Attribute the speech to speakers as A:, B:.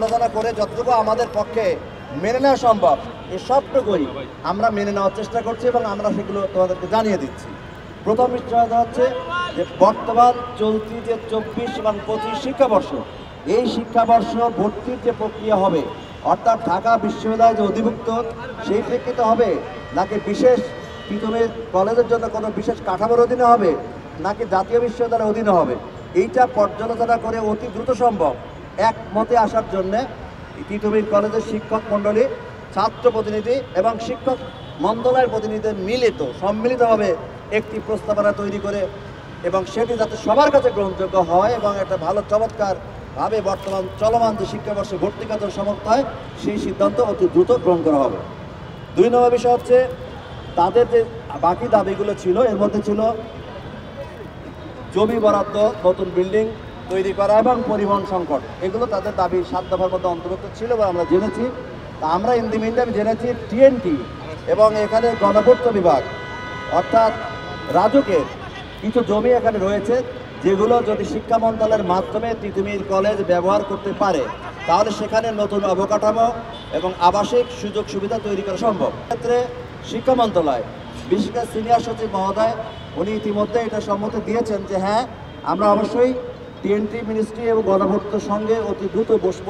A: আলোচনা করে যতটুকু আমাদের পক্ষে মেনে নেওয়া সম্ভব এই সবটুকুই আমরা মেনে নেওয়ার চেষ্টা করছি এবং আমরা সেগুলো তোমাদেরকে জানিয়ে দিচ্ছি। প্রথম বিষয়টা হচ্ছে যে বর্তমান চলতি যে 24 এবং 25 শিক্ষাবর্ষ, এই শিক্ষাবর্ষ ভর্তির যে প্রক্রিয়া হবে অর্থাৎ ঢাকা বিশ্ববিদ্যালয় যে অধিভুক্ত সেই প্রেক্ষিতে হবে, নাকি বিশেষ তিতুমির কলেজের জন্য কোনো বিশেষ কাঠামোর অধীনে হবে, নাকি জাতীয় বিশ্ববিদ্যালয়ের অধীনে হবে, এইটা পর্যালোচনা করে অতি দ্রুত সম্ভব একমতে আসার জন্যে তিতুমির কলেজের শিক্ষক মণ্ডলী, ছাত্র প্রতিনিধি এবং শিক্ষক মন্ত্রণালয়ের প্রতিনিধিদের সম্মিলিতভাবে একটি প্রস্তাবনা তৈরি করে এবং সেটি যাতে সবার কাছে গ্রহণযোগ্য হয় এবং একটা ভালো চমৎকারভাবে বর্তমান চলমান যে শিক্ষাবর্ষে ভর্তি কাজের সমাপ্ত হয় সেই সিদ্ধান্ত অতি দ্রুত গ্রহণ করা হবে। 2 নম্বর বিষয় হচ্ছে তাদের যে বাকি দাবিগুলো ছিল, এর মধ্যে ছিল জমি বরাদ্দ, নতুন বিল্ডিং তৈরি করা এবং পরিবহন সংকট। এগুলো তাদের দাবি 7 দফার মধ্যে অন্তর্ভুক্ত ছিল বা আমরা জেনেছি। তা আমরা ইন দি মিন টাইম জেনেছি টিএনটি এবং এখানে গণপূর্ত বিভাগ অর্থাৎ রাজুকের কিছু জমি এখানে রয়েছে, যেগুলো যদি শিক্ষা মন্ত্রণালয়ের মাধ্যমে তিতুমির কলেজ ব্যবহার করতে পারে তাহলে সেখানে নতুন অবকাঠামো এবং আবাসিক সুযোগ সুবিধা তৈরি করা সম্ভব। ক্ষেত্রে শিক্ষা মন্ত্রণালয় বিশেষ করে সিনিয়র সচিব মহোদয় উনি ইতিমধ্যে এটা সম্মতি দিয়েছেন যে হ্যাঁ, আমরা অবশ্যই টিএনটি মিনিস্ট্রি এবং গণপূর্তর সঙ্গে অতি দ্রুত বসবো।